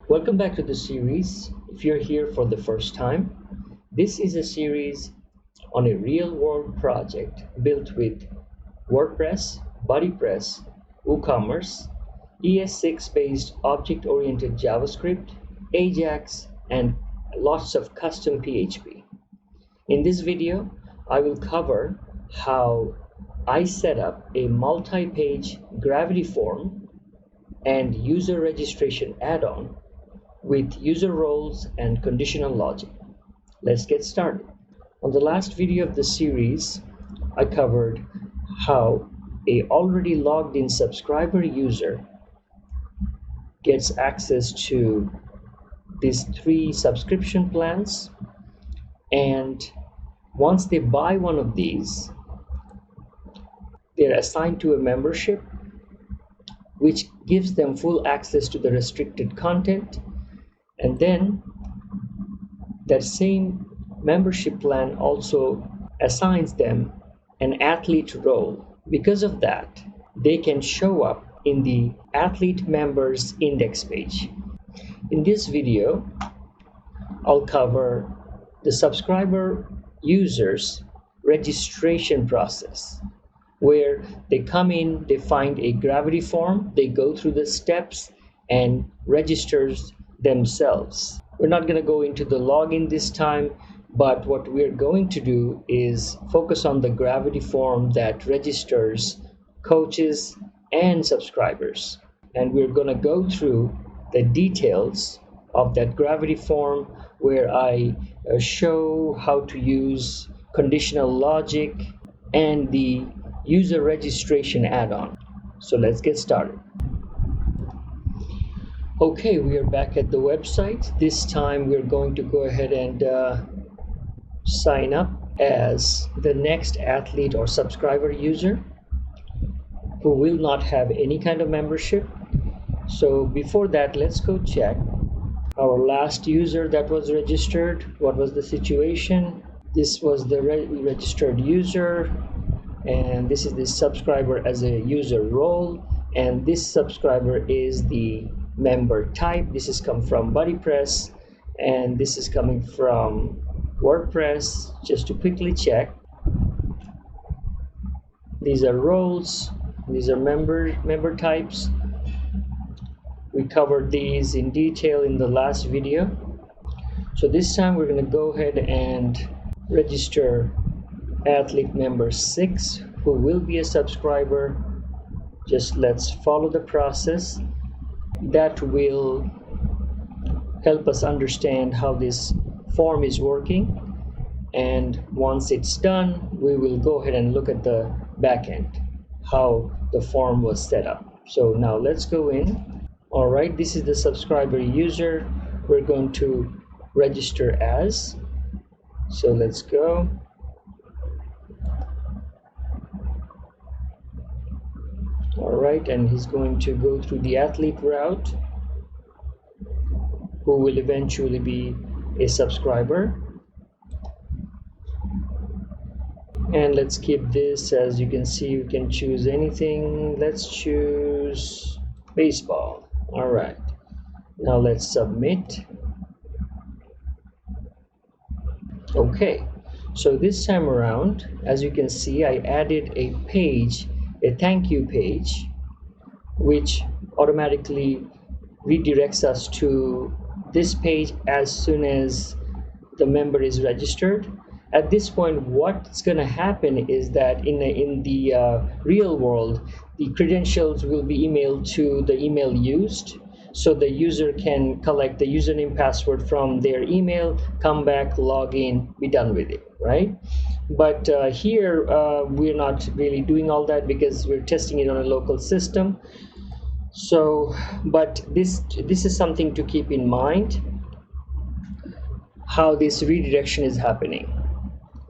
Welcome back to the series. If you're here for the first time, this is a series on a real-world project built with WordPress, BuddyPress, WooCommerce, ES6-based object-oriented JavaScript, Ajax, and lots of custom PHP. In this video, I will cover how I set up a multi-page gravity form and user registration add-on with user roles and conditional logic. Let's get started. On the last video of the series, I covered how a already logged in subscriber user gets access to these 3 subscription plans, and once they buy one of these, they're assigned to a membership which gives them full access to the restricted content. And then that same membership plan also assigns them an athlete role. Because of that, they can show up in the athlete members index page. In this video, I'll cover the subscriber users registration process, where they come in, they find a gravity form, they go through the steps and registers themselves. We're not going to go into the login this time, but what we're going to do is focus on the gravity form that registers coaches and subscribers. And we're going to go through the details of that gravity form, where I show how to use conditional logic and the user registration add-on. So let's get started. Okay, we are back at the website. This time we're going to go ahead and sign up as the next athlete or subscriber user who will not have any kind of membership. So before that, let's go check our last user that was registered. What was the situation? This was the registered user, and this is the subscriber as a user role, and this subscriber is the member type. This is come from BuddyPress, and this is coming from WordPress. Just to quickly check, these are roles, these are member types. We covered these in detail in the last video. So this time we're going to go ahead and register athlete member 6, who will be a subscriber. Just let's follow the process. That will help us understand how this form is working, and once it's done, we will go ahead and look at the back end, how the form was set up. So now let's go in. All right, this is the subscriber user we're going to register as. So let's go. All right, and he's going to go through the athlete route, who will eventually be a subscriber. And let's keep this. As you can see, you can choose anything. Let's choose baseball. All right, now let's submit. Okay, so this time around, as you can see, I added a page, a thank you page, which automatically redirects us to this page as soon as the member is registered. At this point, what's going to happen is that in the real world, the credentials will be emailed to the email used, so the user can collect the username password from their email, come back, log in, be done with it, right? But here we're not really doing all that because we're testing it on a local system. So, but this is something to keep in mind, how this redirection is happening,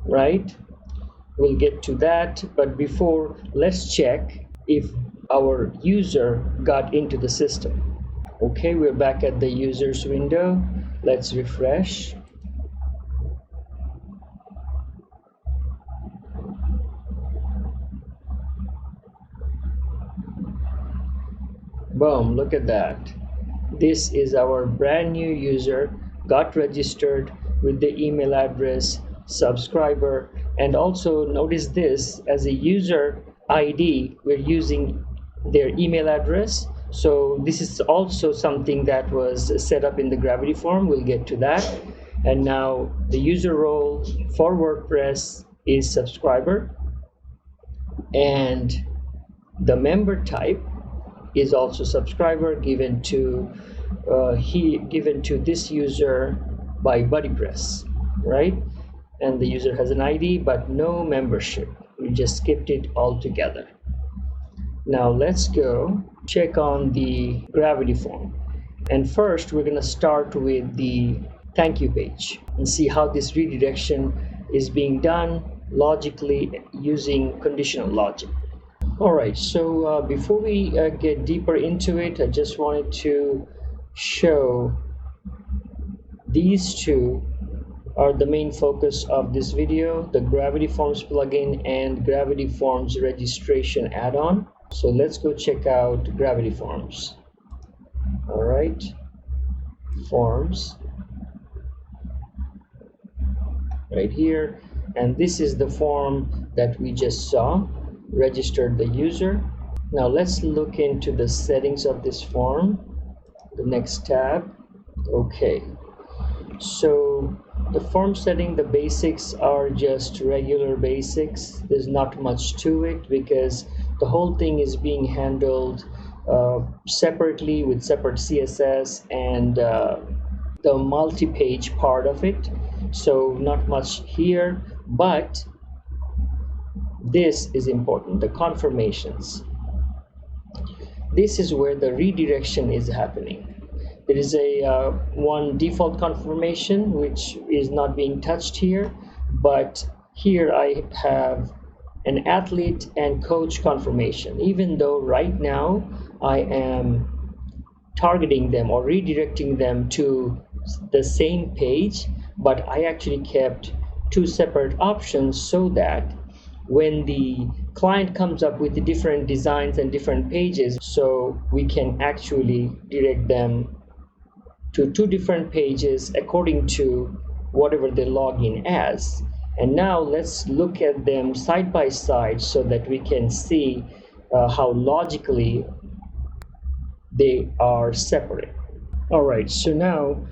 right? We'll get to that, but before, let's check if our user got into the system. Okay, we're back at the users window. Let's refresh. Boom, look at that. This is our brand new user, got registered with the email address subscriber, and also notice this as a user ID, we're using their email address. So this is also something that was set up in the Gravity form. We'll get to that. And now the user role for WordPress is subscriber, and the member type is also subscriber, given to this user by BuddyPress, right? And the user has an ID but no membership. We just skipped it altogether. Now let's go check on the Gravity form. And first we're going to start with the thank you page and see how this redirection is being done logically using conditional logic. Alright, so before we get deeper into it, I just wanted to show these two are the main focus of this video, the Gravity Forms plugin and Gravity Forms registration add-on. So let's go check out Gravity Forms. Alright, forms right here, and this is the form that we just saw, registered the user. Now let's look into the settings of this form, the next tab. Okay, so the form setting, the basics are just regular basics. There's not much to it because the whole thing is being handled separately with separate CSS and the multi-page part of it. So not much here, but this is important, the confirmations. This is where the redirection is happening. There is a one default confirmation which is not being touched here, but here I have an athlete and coach confirmation, even though right now I am targeting them or redirecting them to the same page, but I actually kept two separate options so that when the client comes up with the different designs and different pages, so we can actually direct them to two different pages according to whatever they log in as. And now let's look at them side by side so that we can see how logically they are separate. All right, so now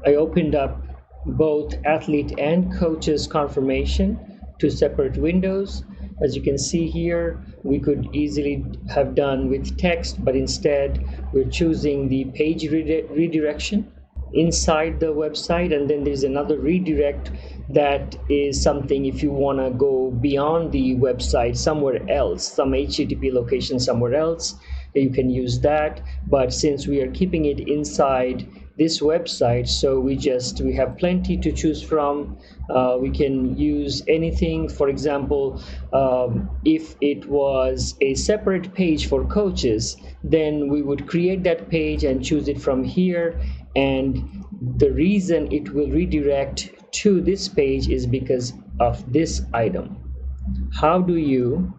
I opened up both athlete and coach's confirmation, two separate windows. As you can see here, we could easily have done with text, but instead we're choosing the page redirection inside the website, and then there's another redirect that is something if you want to go beyond the website somewhere else, some HTTP location somewhere else, you can use that. But since we are keeping it inside this website, so we have plenty to choose from. We can use anything. For example, if it was a separate page for coaches, then we would create that page and choose it from here, and the reason it will redirect to this page is because of this item. How do you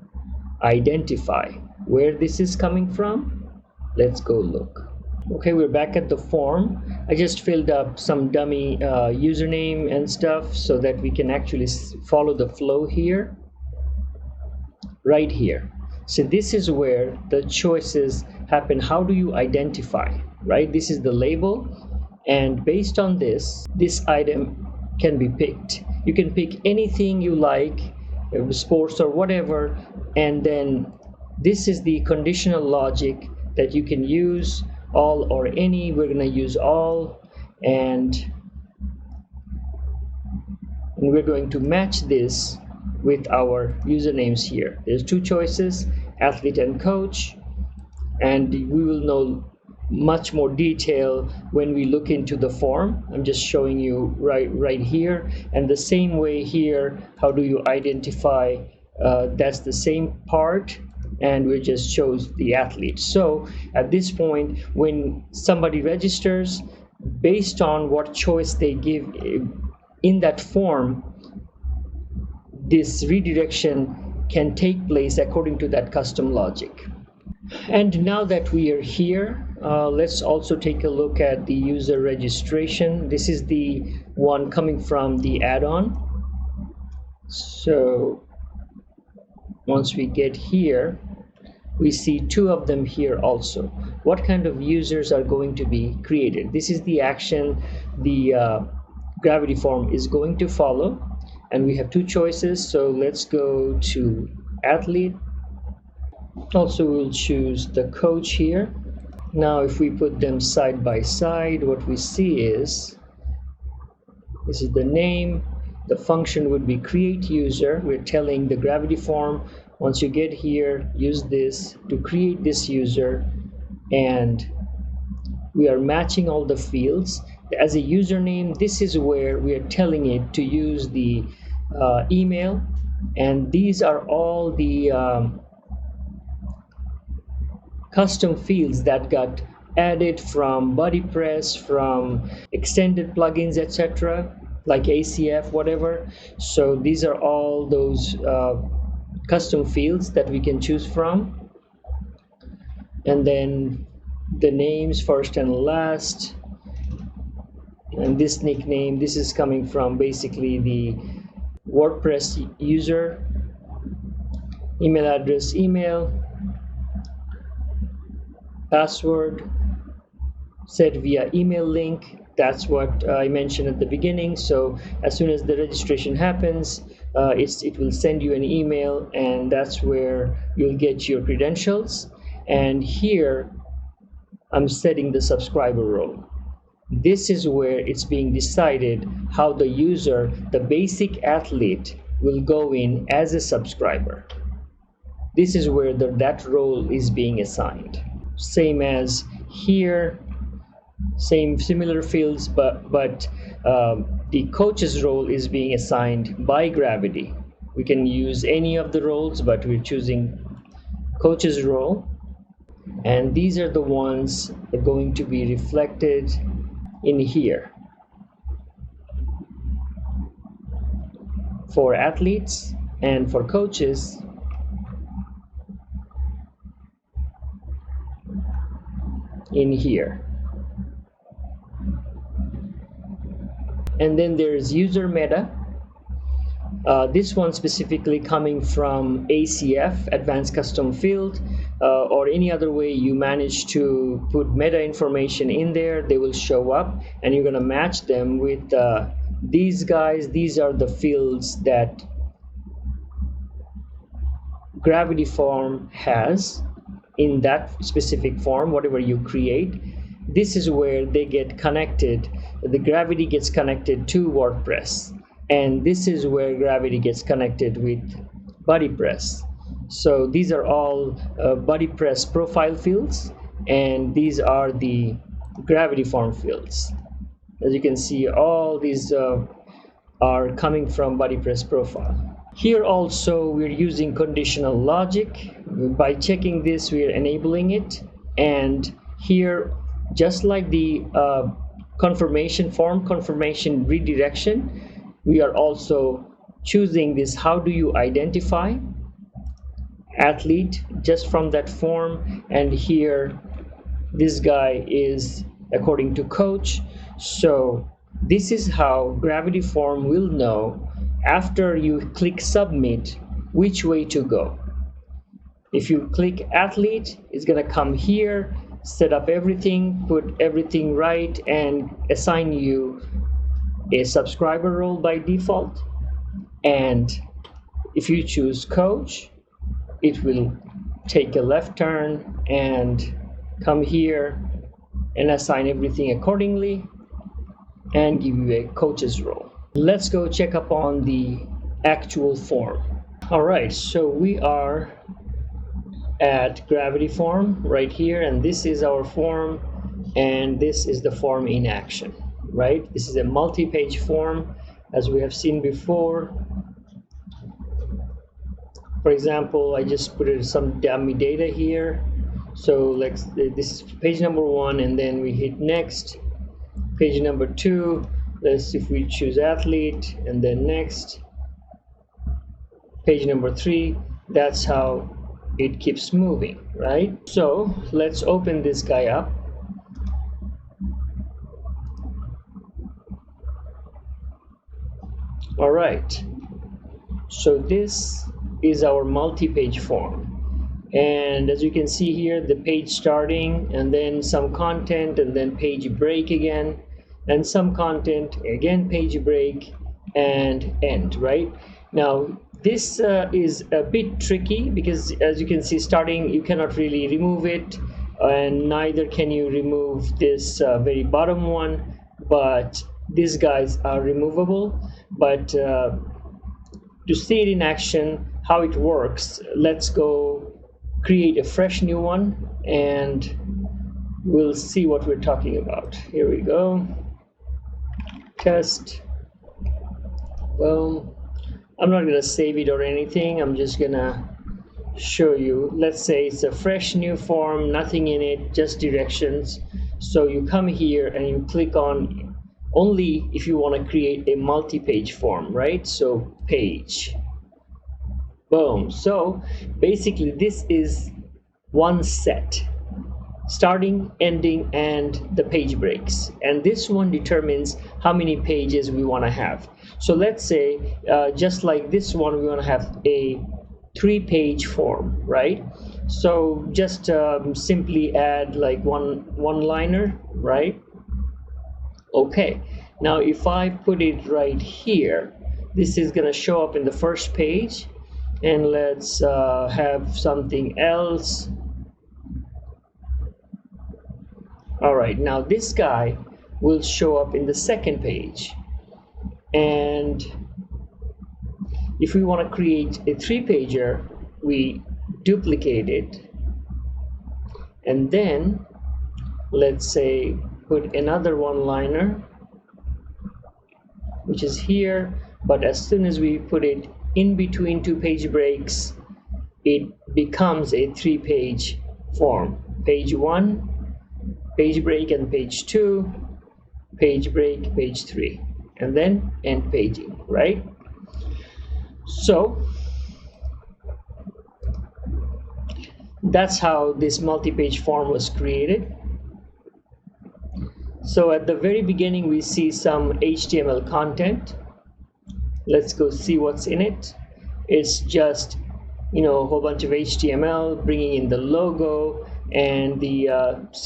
identify where this is coming from? Let's go look. Okay, we're back at the form. I just filled up some dummy username and stuff so that we can actually follow the flow here. Right here. So this is where the choices happen. How do you identify, right? This is the label, and based on this item can be picked. You can pick anything you like, sports or whatever, and then this is the conditional logic that you can use, all or any. We're going to use all, and we're going to match this with our usernames here. There's two choices, athlete and coach, and we will know much more detail when we look into the form. I'm just showing you right here, and the same way here, how do you identify, that's the same part, and we just chose the athlete. So at this point, when somebody registers, based on what choice they give in that form, this redirection can take place according to that custom logic. And now that we are here, Let's also take a look at the user registration. This is the one coming from the add-on. So once we get here, we see two of them here also. What kind of users are going to be created? This is the action the Gravity form is going to follow, and we have two choices. So let's go to athlete. Also, we'll choose the coach here. Now if we put them side by side, what we see is this is the name. The function would be create user. We're telling the Gravity form, once you get here, use this to create this user, and we are matching all the fields. As a username, this is where we are telling it to use the email, and these are all the custom fields that got added from BuddyPress, from extended plugins, etc., like ACF, whatever. So these are all those custom fields that we can choose from. And then the names, first and last. And this nickname, this is coming from basically the WordPress user. Email address, email. Password set via email link. That's what I mentioned at the beginning. So as soon as the registration happens, it will send you an email, and that's where you'll get your credentials. And here I'm setting the subscriber role. This is where it's being decided how the user, the basic athlete, will go in as a subscriber. This is where that role is being assigned. Same as here, similar fields, but the coach's role is being assigned by Gravity. We can use any of the roles, but we're choosing coach's role, and these are the ones that are going to be reflected in here. For athletes and for coaches, in here. And then there's user meta. This one specifically coming from ACF, Advanced Custom Field, or any other way you manage to put meta information in there, they will show up, and you're going to match them with these guys. These are the fields that Gravity form has in that specific form, whatever you create. This is where they get connected. The Gravity gets connected to WordPress, and this is where Gravity gets connected with BuddyPress. So these are all BuddyPress profile fields, and these are the Gravity form fields. As you can see, all these are coming from BuddyPress profile. Here also we're using conditional logic. By checking this, we're enabling it. And here, just like the confirmation form, confirmation redirection, we are also choosing this. How do you identify athlete just from that form? And here, this guy is according to coach. So this is how Gravity form will know after you click submit which way to go. If you click athlete, it's gonna come here, set up everything, put everything right, and assign you a subscriber role by default. And if you choose coach, it will take a left turn and come here and assign everything accordingly and give you a coach's role. Let's go check up on the actual form. All right, so we are at Gravity form right here, and this is our form, and this is the form in action, right? This is a multi-page form, as we have seen before. For example, I just put some dummy data here. So this is page number 1, and then we hit next. Page number 2, let's if we choose athlete, and then next. Page number 3, that's how it keeps moving, right? So let's open this guy up. All right, so this is our multi-page form, and as you can see here, the page starting, and then some content, and then page break again, and some content again, page break, and end. Right now, this is a bit tricky because, as you can see, starting, you cannot really remove it, and neither can you remove this very bottom one, but these guys are removable. But to see it in action, how it works, let's go create a fresh new one and we'll see what we're talking about. Here we go. Test. Well, I'm not gonna save it or anything. I'm just gonna show you. Let's say it's a fresh new form, nothing in it, just directions. So you come here and you click on only if you want to create a multi-page form, right? So page, boom. So basically this is one set, starting, ending, and the page breaks, and this one determines how many pages we want to have. So let's say just like this one, we want to have a 3-page form, right? So just simply add like one-liner, right? Okay, now if I put it right here, this is gonna show up in the first page, and let's have something else. All right, now this guy will show up in the second page, and if we want to create a 3-pager, we duplicate it, and then let's say put another one-liner, which is here, but as soon as we put it in between 2 page breaks, it becomes a 3-page form. Page 1, page break, and page 2, page break, page 3, and then end paging, right? So that's how this multi-page form was created. So at the very beginning, we see some HTML content. Let's go see what's in it. It's just, a whole bunch of HTML, bringing in the logo and the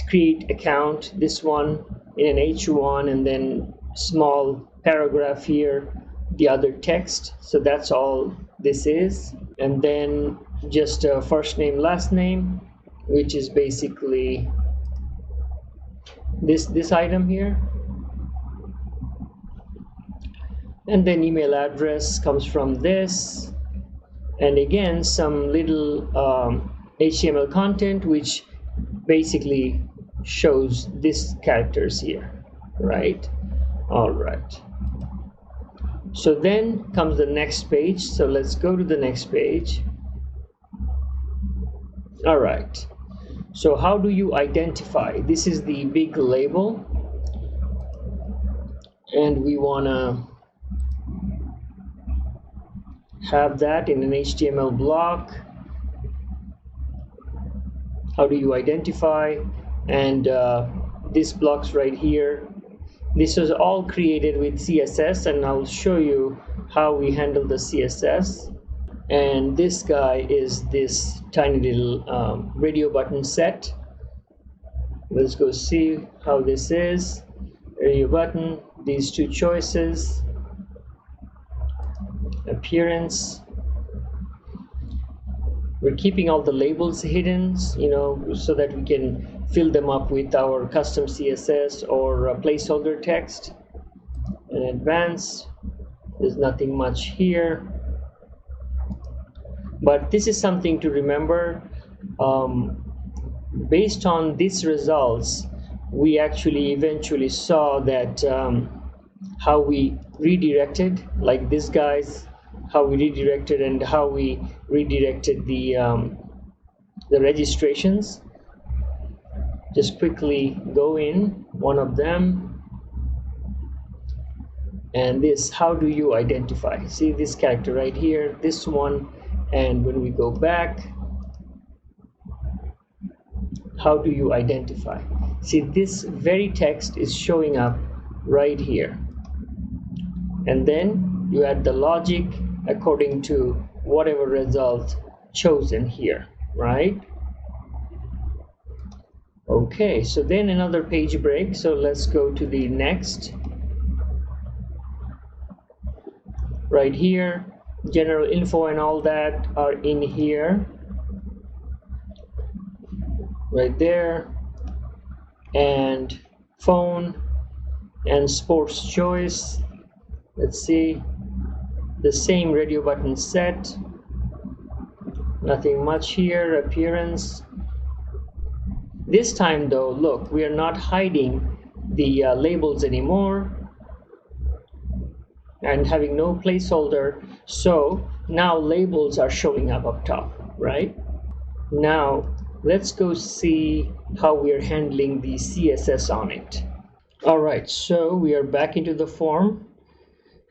create account, this one in an H1, and then small paragraph here, the other text. So that's all this is. And then just a first name, last name, which is basically this item here, and then email address comes from this, and again some little HTML content which basically shows these characters here, right? All right, so then comes the next page. So let's go to the next page. All right, so how do you identify? This is the big label, and we want to have that in an HTML block. How do you identify? And this blocks right here, this was all created with CSS, and I'll show you how we handle the CSS. And this guy is this tiny little radio button set. Let's go see how this is. Radio button, these 2 choices, appearance. We're keeping all the labels hidden, so that we can fill them up with our custom CSS or placeholder text. And advanced, there's nothing much here. But this is something to remember. Based on these results, we actually eventually saw that how we redirected, like these guys, how we redirected, and how we redirected the registrations. Just quickly go in one of them, and this, how do you identify? See this character right here, this one. And when we go back, how do you identify? See, this very text is showing up right here. And then you add the logic according to whatever result chosen here, right? Okay, so then another page break. So let's go to the next. Right here, general info and all that are in here. Right there. And phone and sports choice. Let's see. The same radio button set. Nothing much here. Appearance. This time though, look, we are not hiding the labels anymore and having no placeholder. So now labels are showing up top, right? Now let's go see how we are handling the CSS on it. All right, so we are back into the form.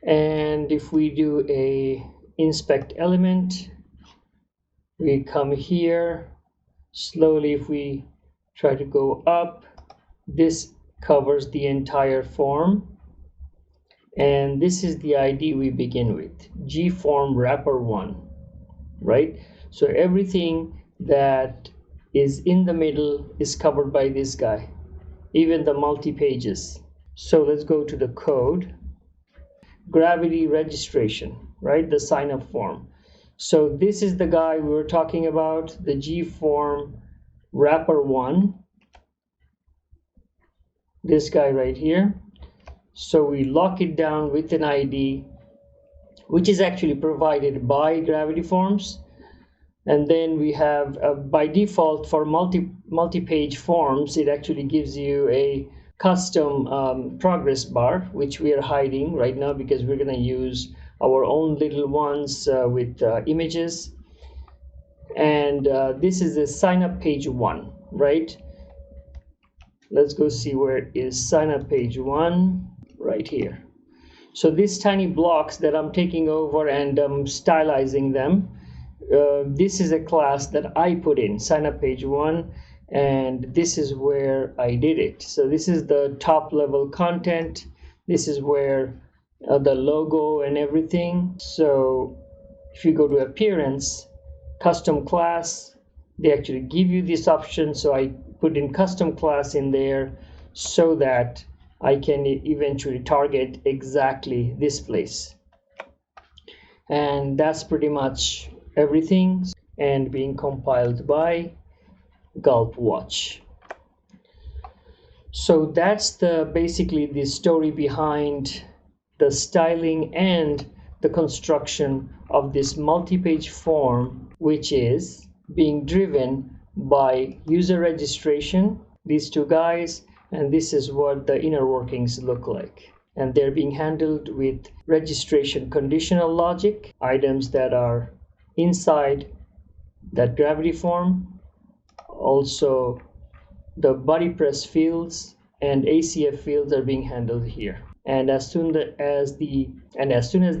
And if we do a inspect element, we come here. Slowly, if we try to go up, this covers the entire form. And this is the ID we begin with, gform wrapper 1, right? So everything that is in the middle is covered by this guy, even the multi-pages. So let's go to the code. Gravity registration, right? The sign-up form. So this is the guy we were talking about, the gform wrapper 1. This guy right here. So we lock it down with an ID, which is actually provided by Gravity Forms. And then we have, by default, for multi-page forms, it actually gives you a custom progress bar, which we are hiding right now because we're going to use our own little ones with images. And this is the sign up page 1, right? Let's go see where it is. Sign up page 1 right here. So these tiny blocks that I'm taking over and stylizing them, this is a class that I put in, sign up page 1, and this is where I did it. So this is the top level content. This is where the logo and everything. So if you go to appearance, custom class, they actually give you this option. So I put in custom class in there so that I can eventually target exactly this place. And that's pretty much everything, and being compiled by Gulp Watch. So that's basically the story behind the styling and the construction of this multi-page form, which is being driven by user registration, these two guys, and this is what the inner workings look like. And they're being handled with registration conditional logic, items that are inside that Gravity form, also the BuddyPress fields and ACF fields are being handled here. And as soon as the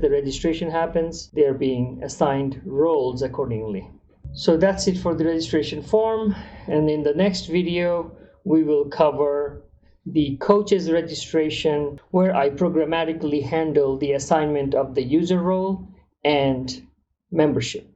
registration happens, they're being assigned roles accordingly. So that's it for the registration form. And in the next video, we will cover the coaches registration, where I programmatically handle the assignment of the user role and membership.